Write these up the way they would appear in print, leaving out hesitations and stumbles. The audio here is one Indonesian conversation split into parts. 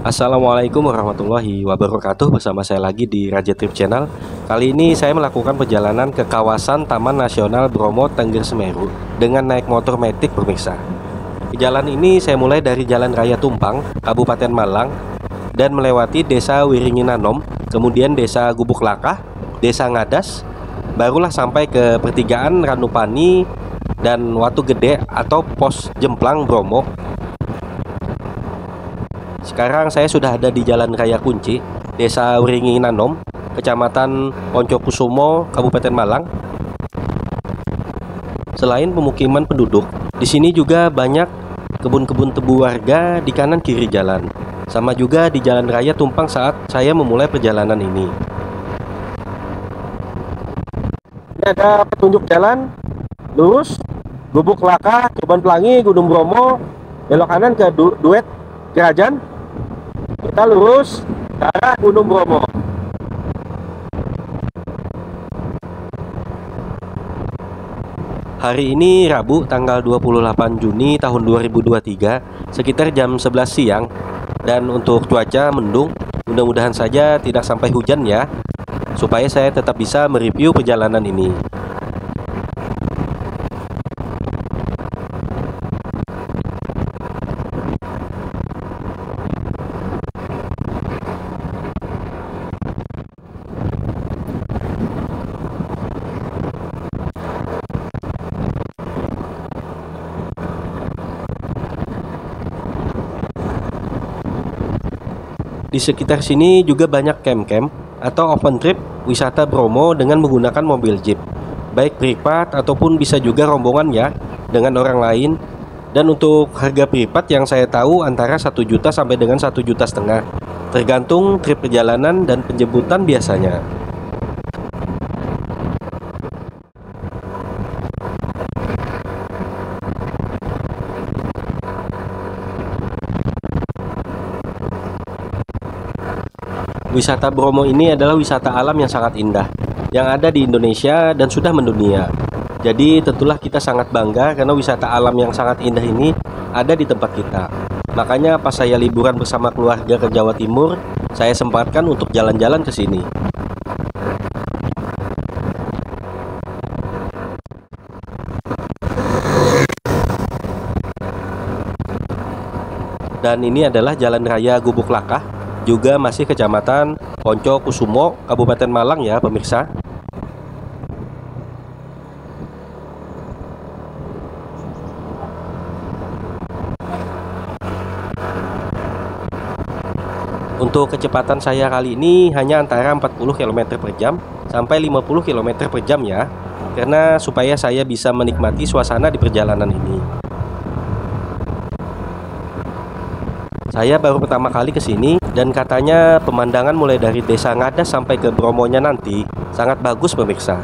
Assalamualaikum warahmatullahi wabarakatuh. Bersama saya lagi di Raja Trip Channel. Kali ini saya melakukan perjalanan ke kawasan Taman Nasional Bromo Tengger Semeru dengan naik motor metik pemirsa. Jalan ini saya mulai dari Jalan Raya Tumpang, Kabupaten Malang, dan melewati Desa Wiringinanom, kemudian Desa Gubuk Lakah, Desa Ngadas, barulah sampai ke pertigaan Ranupani dan Watu Gede atau Pos Jemplang Bromo. Sekarang saya sudah ada di Jalan Raya Kunci, Desa Wiringinanom, Kecamatan Poncokusumo, Kabupaten Malang. Selain pemukiman penduduk, di sini juga banyak kebun-kebun tebu warga di kanan kiri jalan. Sama juga di Jalan Raya Tumpang saat saya memulai perjalanan ini. Ini ada petunjuk jalan, lurus, Gubuk Lakah, Coban Pelangi, Gunung Bromo, belok kanan ke Duet Gerajan. Kita lurus ke arah Gunung Bromo. Hari ini Rabu tanggal 28 Juni tahun 2023 sekitar jam 11 siang. Dan untuk cuaca mendung, mudah-mudahan saja tidak sampai hujan ya, supaya saya tetap bisa mereview perjalanan ini. Di sekitar sini juga banyak camp-camp atau open trip wisata Bromo dengan menggunakan mobil jeep, baik privat ataupun bisa juga rombongan ya, dengan orang lain. Dan untuk harga privat yang saya tahu antara 1 juta sampai dengan 1,5 juta, tergantung trip perjalanan dan penjemputan biasanya. Wisata Bromo ini adalah wisata alam yang sangat indah yang ada di Indonesia dan sudah mendunia. Jadi tentulah kita sangat bangga karena wisata alam yang sangat indah ini ada di tempat kita. Makanya pas saya liburan bersama keluarga ke Jawa Timur, saya sempatkan untuk jalan-jalan ke sini. Dan ini adalah Jalan Raya Gubuk Lakah, juga masih Kecamatan Poncokusumo, Kabupaten Malang ya pemirsa. Untuk kecepatan saya kali ini hanya antara 40 km per jam sampai 50 km per jam ya, karena supaya saya bisa menikmati suasana di perjalanan ini. Saya baru pertama kali ke sini dan katanya pemandangan mulai dari Desa Ngadas sampai ke Bromonya nanti sangat bagus pemirsa.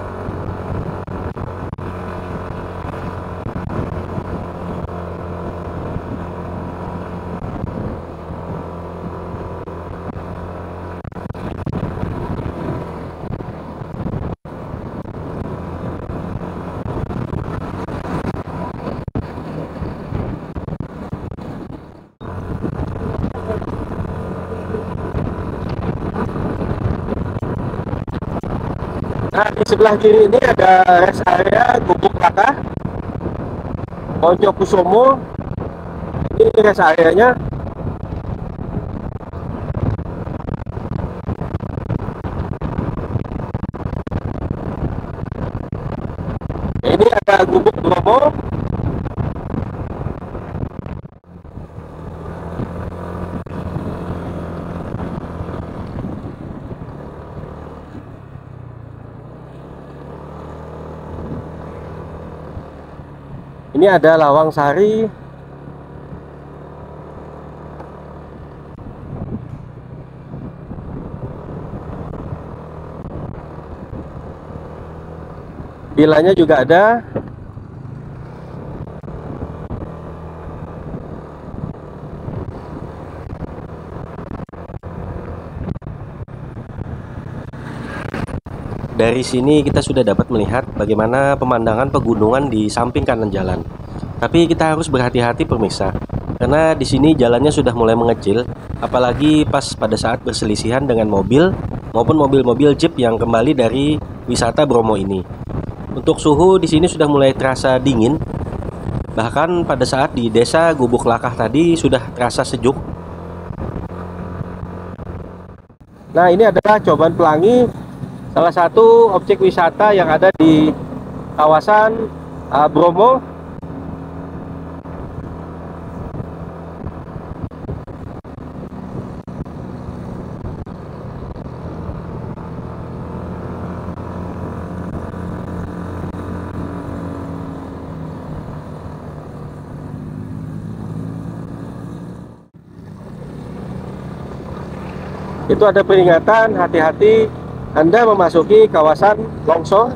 Nah, di sebelah kiri ini ada rest area Gubuk Lakah, Poncokusumo. Ini rest areanya. Ini ada Gubuk Bromo. Ini ada Lawang Sari. Vilanya juga ada. Dari sini kita sudah dapat melihat bagaimana pemandangan pegunungan di samping kanan jalan. Tapi kita harus berhati-hati pemirsa, karena di sini jalannya sudah mulai mengecil, apalagi pas pada saat berselisihan dengan mobil maupun mobil-mobil jeep yang kembali dari wisata Bromo ini. Untuk suhu di sini sudah mulai terasa dingin, bahkan pada saat di desa Gubuk Lakah tadi sudah terasa sejuk. Nah, ini adalah Coban Pelangi, salah satu objek wisata yang ada di kawasan Bromo. Itu ada peringatan, hati-hati Anda memasuki kawasan longsor.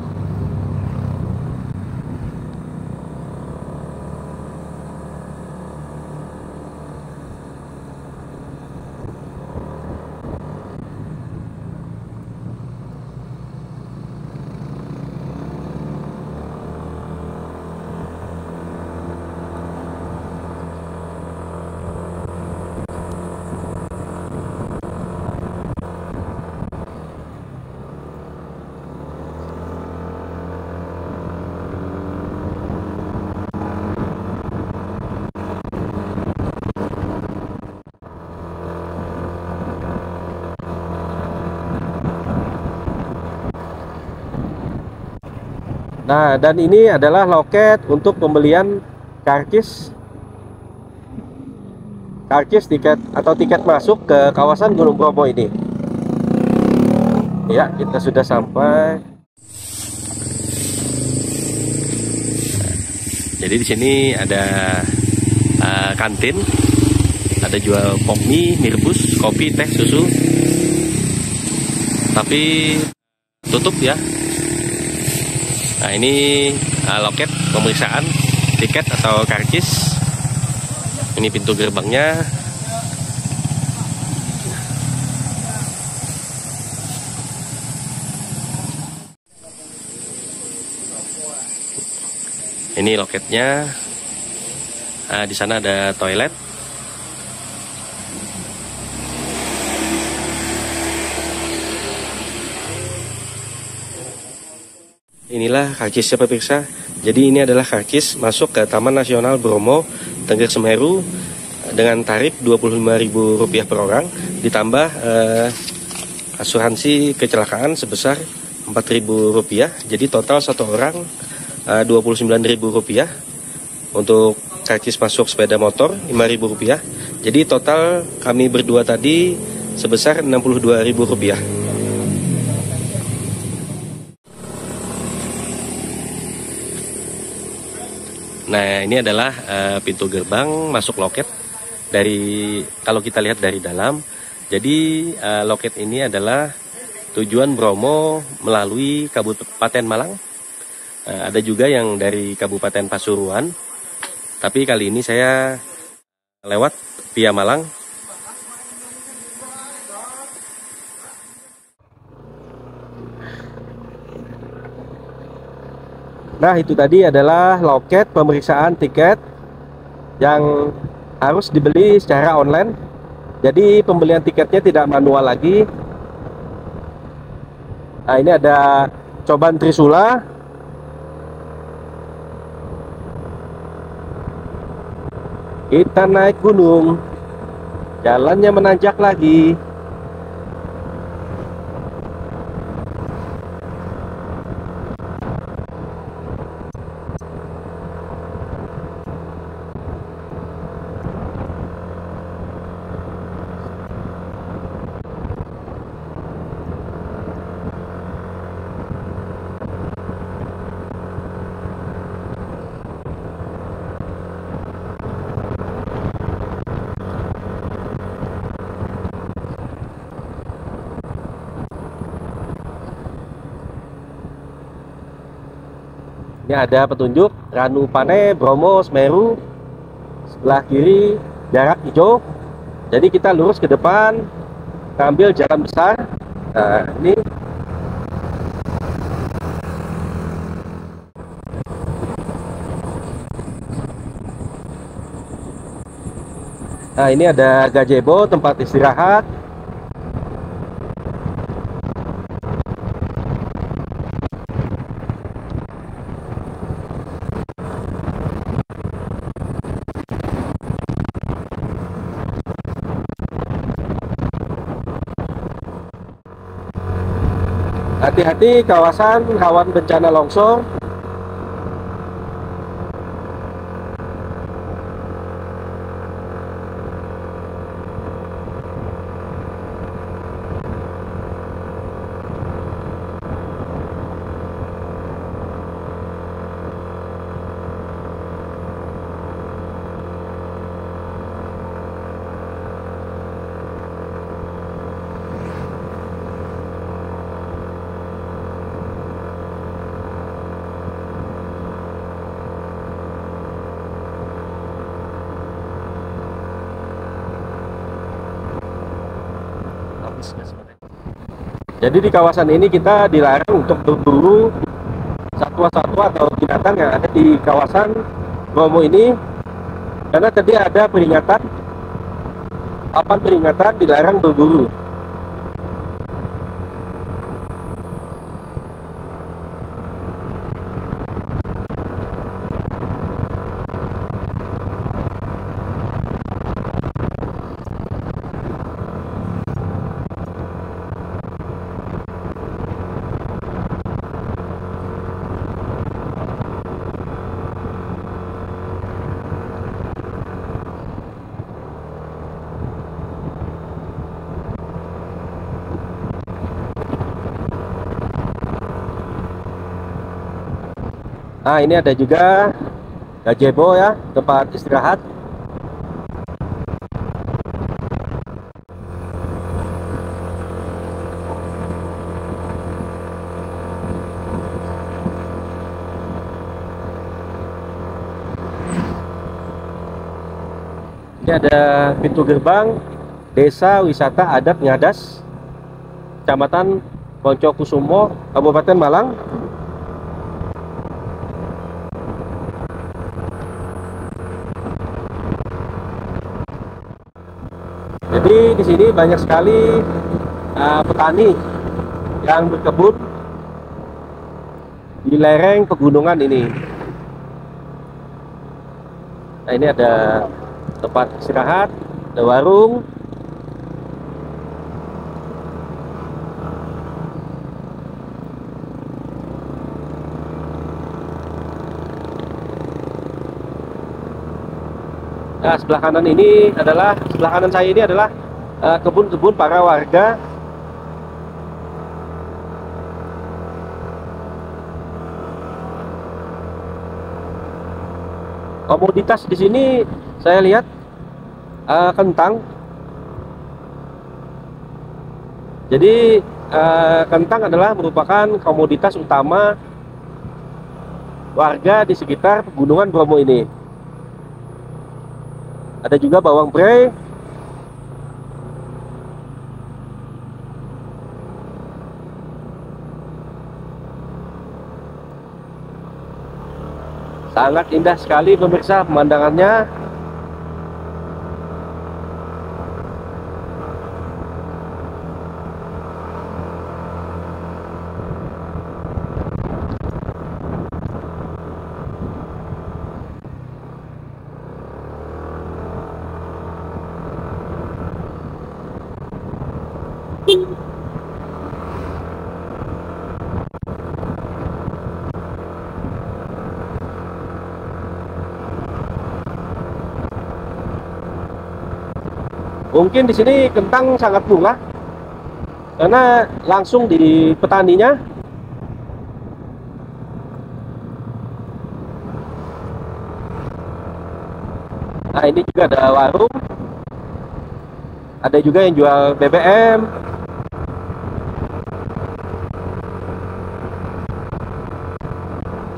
Nah, dan ini adalah loket untuk pembelian karcis tiket atau tiket masuk ke kawasan Gunung Bromo ini. Ya, kita sudah sampai. Jadi di sini ada kantin, ada jual pop mie, mie rebus, kopi, teh, susu. Tapi tutup ya. Nah, ini loket pemeriksaan tiket atau karcis. Ini pintu gerbangnya. Ini loketnya. Nah, di sana ada toilet. Inilah karcisnya pemirsa. Jadi ini adalah karcis masuk ke Taman Nasional Bromo Tengger Semeru dengan tarif Rp25.000 per orang, ditambah asuransi kecelakaan sebesar Rp4.000. Jadi total satu orang Rp29.000. Untuk karcis masuk sepeda motor Rp5.000. Jadi total kami berdua tadi sebesar Rp62.000. Nah, ini adalah pintu gerbang masuk loket dari, kalau kita lihat dari dalam. Jadi loket ini adalah tujuan Bromo melalui Kabupaten Malang. Ada juga yang dari Kabupaten Pasuruan. Tapi kali ini saya lewat via Malang. Nah, itu tadi adalah loket pemeriksaan tiket yang harus dibeli secara online. Jadi pembelian tiketnya tidak manual lagi. Nah, ini ada Coban Trisula. Kita naik gunung, jalannya menanjak lagi. Ini ada petunjuk Ranupane, Bromo, Semeru. Sebelah kiri jarak hijau. Jadi kita lurus ke depan, ambil jalan besar. Nah, ini Nah, ini ada gazebo, tempat istirahat. Hati-hati kawasan rawan bencana longsor. Jadi di kawasan ini kita dilarang untuk berburu satwa-satwa atau binatang yang ada di kawasan Bromo ini, karena tadi ada peringatan, papan peringatan dilarang berburu. Nah, ini ada juga gazebo ya, tempat istirahat. Ini ada pintu gerbang Desa Wisata Adat Ngadas, Kecamatan Poncokusumo, Kabupaten Malang. Jadi di sini banyak sekali petani yang berkebun di lereng pegunungan ini. Nah, ini ada tempat istirahat, ada warung. Nah, sebelah kanan saya ini adalah kebun-kebun para warga. Komoditas di sini saya lihat kentang. Jadi kentang adalah merupakan komoditas utama warga di sekitar pegunungan Bromo ini. Ada juga bawang bombay, sangat indah sekali pemirsa pemandangannya. Mungkin di sini kentang sangat murah karena langsung di petaninya. Nah, ini juga ada warung, ada juga yang jual BBM.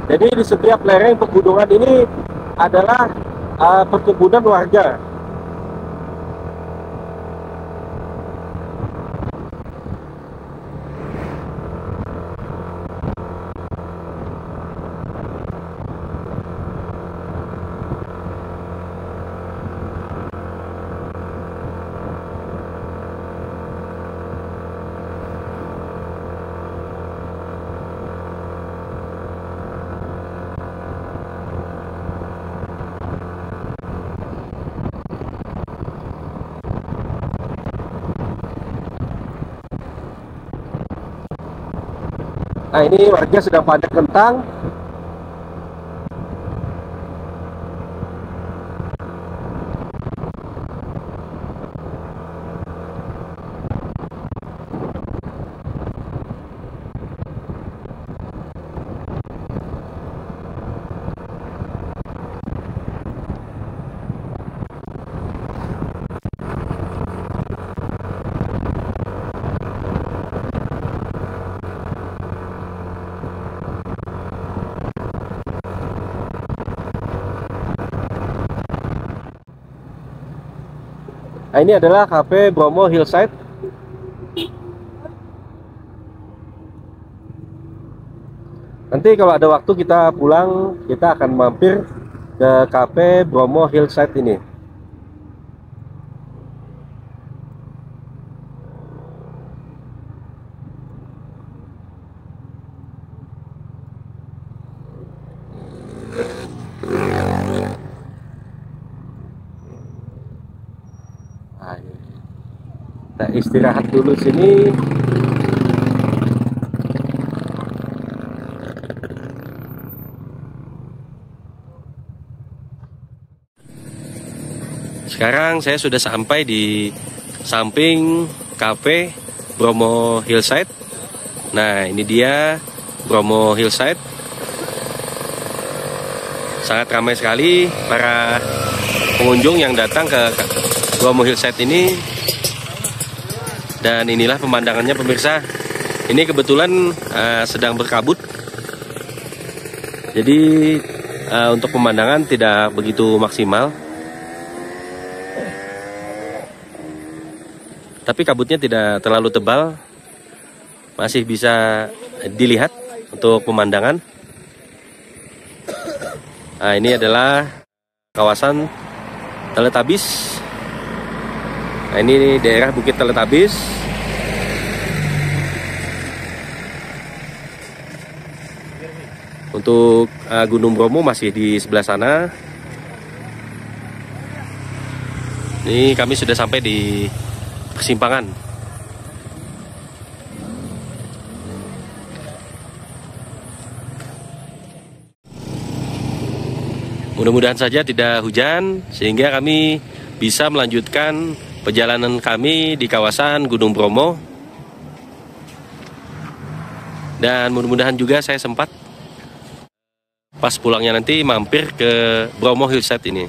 Jadi di setiap lereng pegunungan ini adalah perkebunan warga. Nah, ini warga sedang panen kentang. Nah, ini adalah Cafe Bromo Hillside. Nanti kalau ada waktu kita pulang, kita akan mampir ke Cafe Bromo Hillside ini. Nah, kita istirahat dulu sini. Sekarang saya sudah sampai di samping Cafe Bromo Hillside. Nah, ini dia Bromo Hillside. Sangat ramai sekali para pengunjung yang datang ke Bromo Hillside ini. Dan inilah pemandangannya, pemirsa. Ini kebetulan sedang berkabut. Jadi untuk pemandangan tidak begitu maksimal. Tapi kabutnya tidak terlalu tebal, masih bisa dilihat untuk pemandangan. Nah, ini adalah kawasan Teletabis. Nah, ini daerah Bukit Teletabis. Untuk Gunung Bromo masih di sebelah sana. Ini kami sudah sampai di persimpangan. Mudah-mudahan saja tidak hujan sehingga kami bisa melanjutkan perjalanan kami di kawasan Gunung Bromo. Dan mudah-mudahan juga saya sempat pas pulangnya nanti mampir ke Bromo Hillside ini.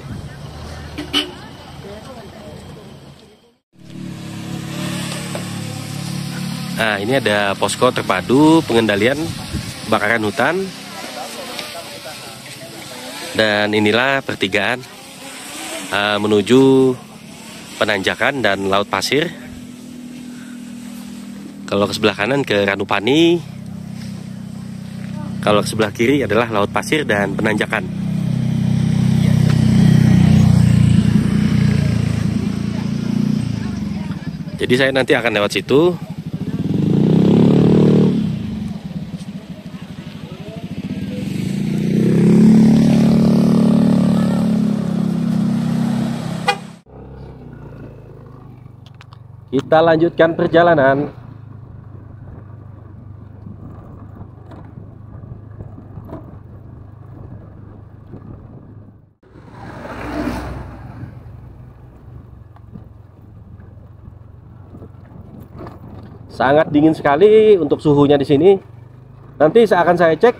Nah, ini ada posko terpadu pengendalian kebakaran hutan. Dan inilah pertigaan menuju Penanjakan dan Laut Pasir. Kalau ke sebelah kanan ke Ranupani. Kalau ke sebelah kiri adalah Laut Pasir dan Penanjakan. Jadi saya nanti akan lewat situ. Kita lanjutkan perjalanan. Sangat dingin sekali untuk suhunya di sini. Nanti akan saya cek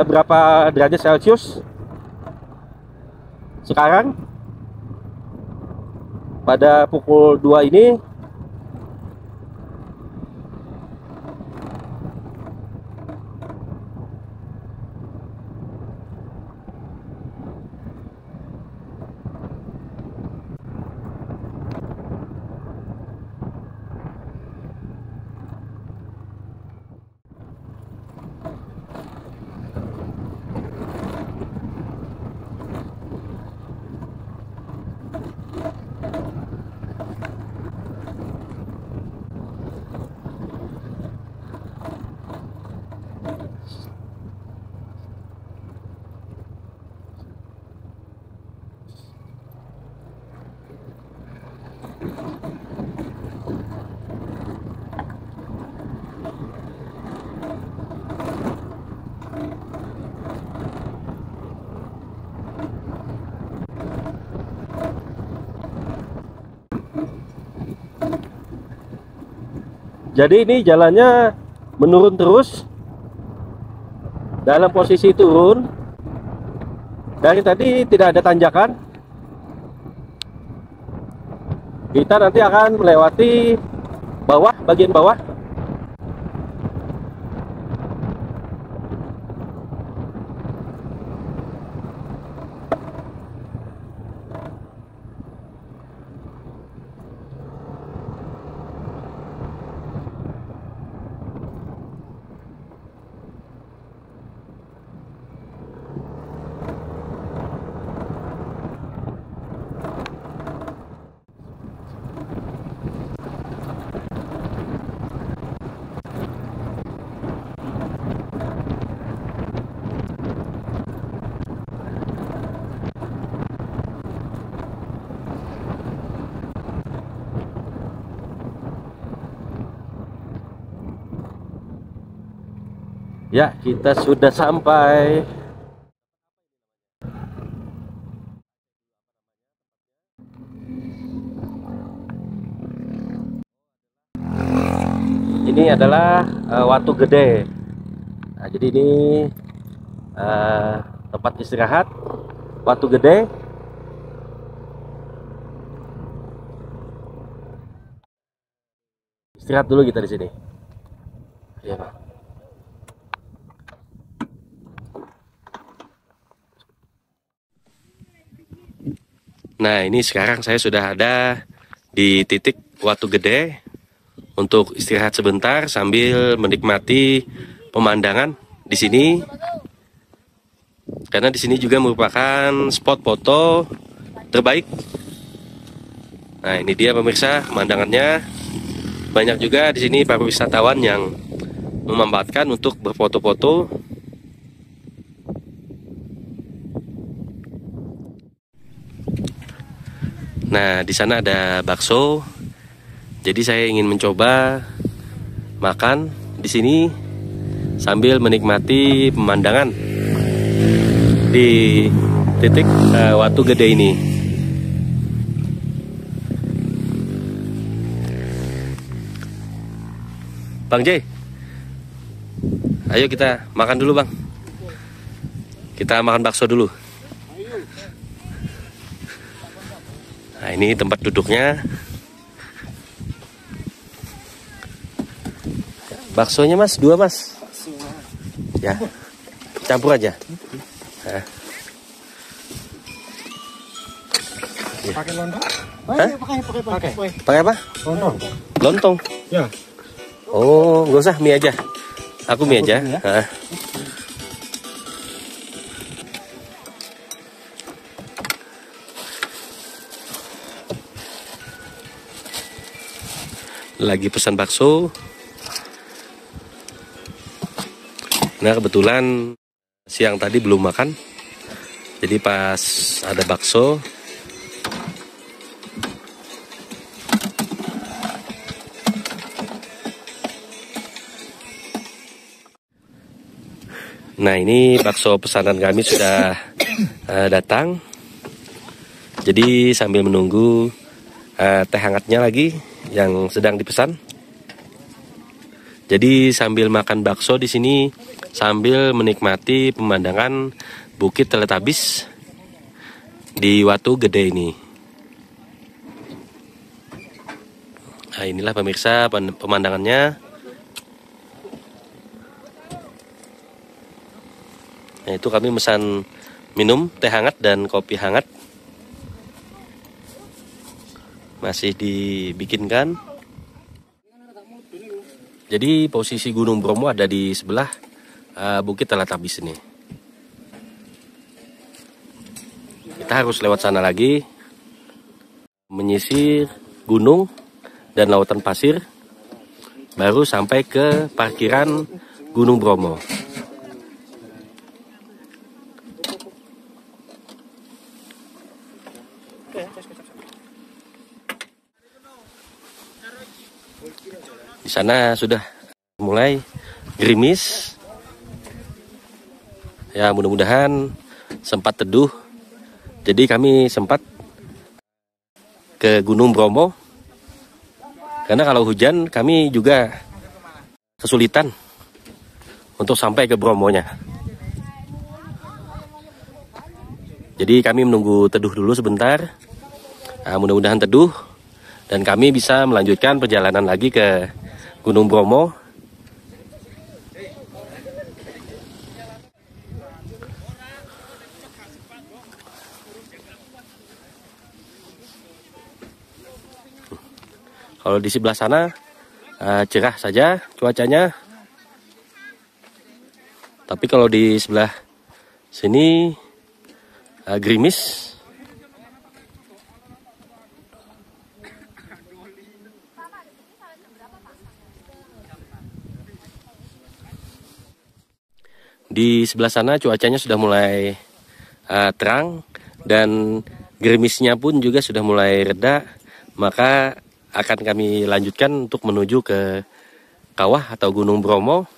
berapa derajat Celcius sekarang pada pukul 2 ini. Jadi ini jalannya menurun terus dalam posisi turun. Dari tadi tidak ada tanjakan. Kita nanti akan melewati bawah, bagian bawah. Ya, kita sudah sampai. Ini adalah Watu Gede. Nah, jadi ini tempat istirahat Watu Gede. Istirahat dulu kita di sini. Ya, Pak. Nah, ini sekarang saya sudah ada di titik Watu Gede untuk istirahat sebentar sambil menikmati pemandangan di sini. Karena di sini juga merupakan spot foto terbaik. Nah, ini dia pemirsa pemandangannya. Banyak juga di sini para wisatawan yang memanfaatkan untuk berfoto-foto. Nah, di sana ada bakso. Jadi saya ingin mencoba makan di sini sambil menikmati pemandangan di titik Watu Gede ini. Bang J, ayo kita makan dulu Bang. Kita makan bakso dulu. Nah, ini tempat duduknya. Baksonya Mas, 2 Mas. Ya, campur aja. Nah. Pakai lontong? Hah? Pakai apa? Lontong. Lontong. Ya. Oh, nggak usah, mie aja. Aku mie aja. Ya. Nah. Lagi pesan bakso. Nah, kebetulan siang tadi belum makan. Jadi pas ada bakso, nah ini bakso pesanan kami sudah datang. Jadi sambil menunggu teh hangatnya lagi yang sedang dipesan. Jadi sambil makan bakso di sini sambil menikmati pemandangan Bukit Teletabis di Watu Gede ini. Nah, inilah pemirsa pemandangannya. Nah, itu kami pesan minum teh hangat dan kopi hangat. Masih dibikinkan. Jadi posisi Gunung Bromo ada di sebelah Bukit Teletabis ini. Kita harus lewat sana lagi, menyisir gunung dan lautan pasir, baru sampai ke parkiran Gunung Bromo. Di sana sudah mulai gerimis. Ya, mudah-mudahan sempat teduh. Jadi kami sempat ke Gunung Bromo. Karena kalau hujan kami juga kesulitan untuk sampai ke Bromonya. Jadi kami menunggu teduh dulu sebentar. Nah, mudah-mudahan teduh dan kami bisa melanjutkan perjalanan lagi ke Gunung Bromo. Kalau di sebelah sana cerah saja cuacanya. Tapi kalau di sebelah sini gerimis. Di sebelah sana cuacanya sudah mulai terang dan gerimisnya pun juga sudah mulai reda. Maka akan kami lanjutkan untuk menuju ke kawah atau Gunung Bromo.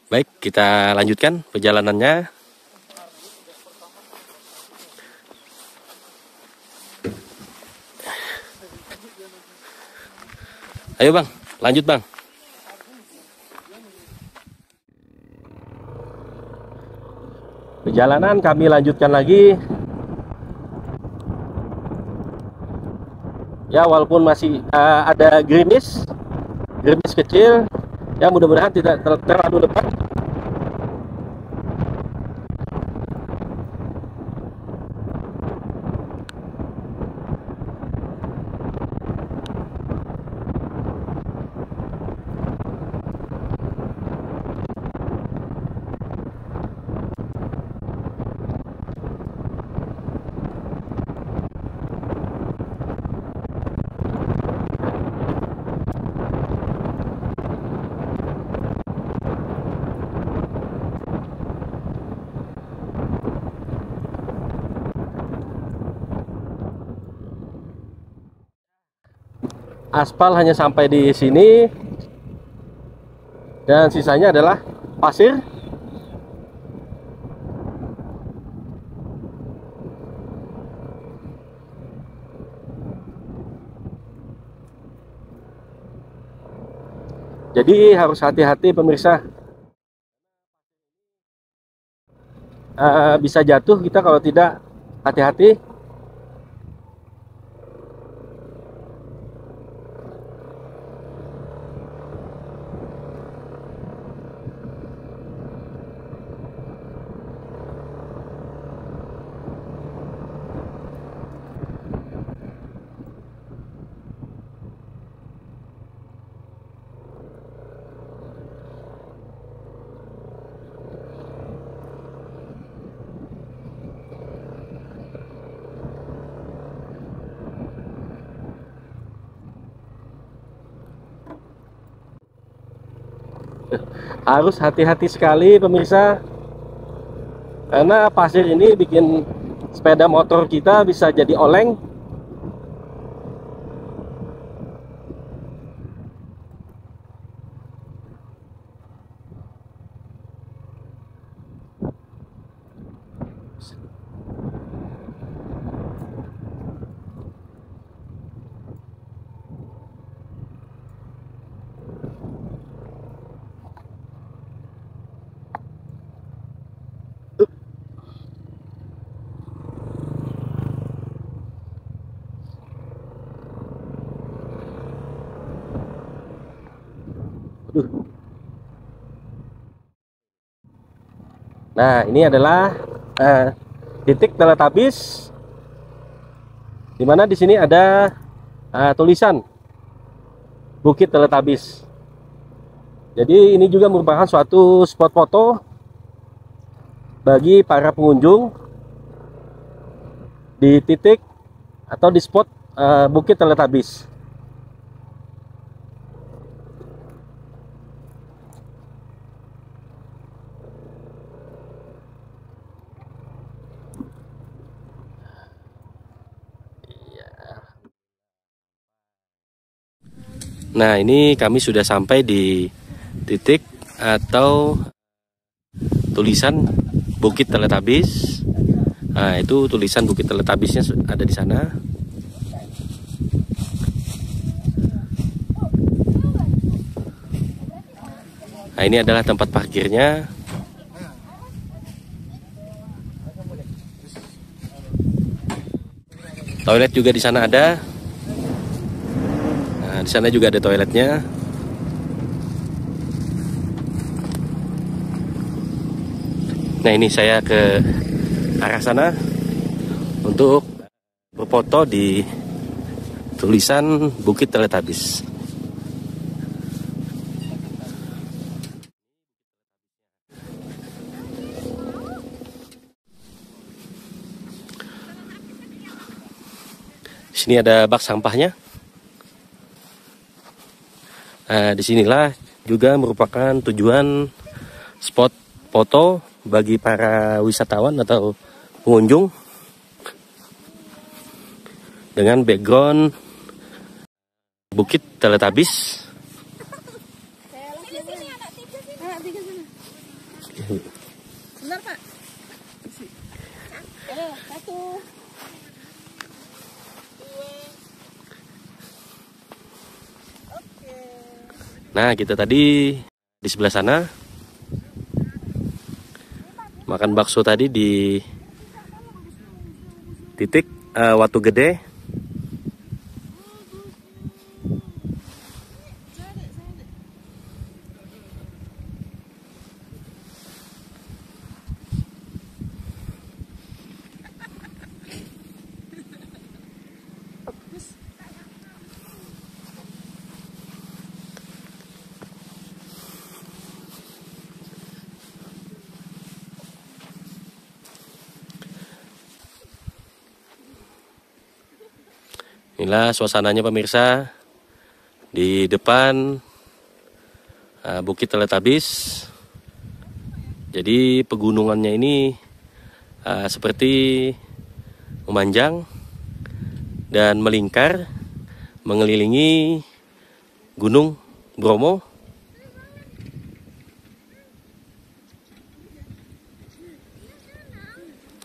Baik, kita lanjutkan perjalanannya. Ayo Bang, lanjut Bang. Perjalanan kami lanjutkan lagi. Ya, walaupun masih ada gerimis kecil, ya mudah-mudahan tidak terlalu lebat. Aspal hanya sampai di sini dan sisanya adalah pasir. Jadi harus hati-hati pemirsa. Bisa jatuh kita kalau tidak hati-hati. Harus hati-hati sekali pemirsa, karena pasir ini bikin sepeda motor kita bisa jadi oleng. Nah, ini adalah titik Teletabis, dimana di sini ada tulisan Bukit Teletabis. Jadi ini juga merupakan suatu spot foto bagi para pengunjung di titik atau di spot Bukit Teletabis. Nah, ini kami sudah sampai di titik atau tulisan Bukit Teletabis. Nah, itu tulisan Bukit Teletabisnya ada di sana. Nah, ini adalah tempat parkirnya. Toilet juga di sana ada. Nah, di sana juga ada toiletnya. Nah, ini saya ke arah sana untuk berfoto di tulisan Bukit Teletubbies. Di sini ada bak sampahnya. Nah, disinilah juga merupakan tujuan spot foto bagi para wisatawan atau pengunjung dengan background Bukit Teletubbies. Benar, Pak. Satu. Nah, kita tadi di sebelah sana makan bakso tadi di titik Watu Gede. Inilah suasananya pemirsa di depan Bukit Teletubbies. Jadi pegunungannya ini seperti memanjang dan melingkar mengelilingi Gunung Bromo.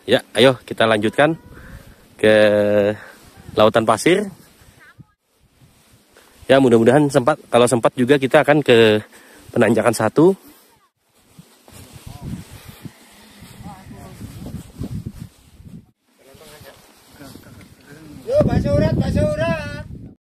Ya, ayo kita lanjutkan ke lautan pasir. Ya, mudah-mudahan kalau sempat juga kita akan ke penanjakan 1. Yuk, bakso urat, bakso urat.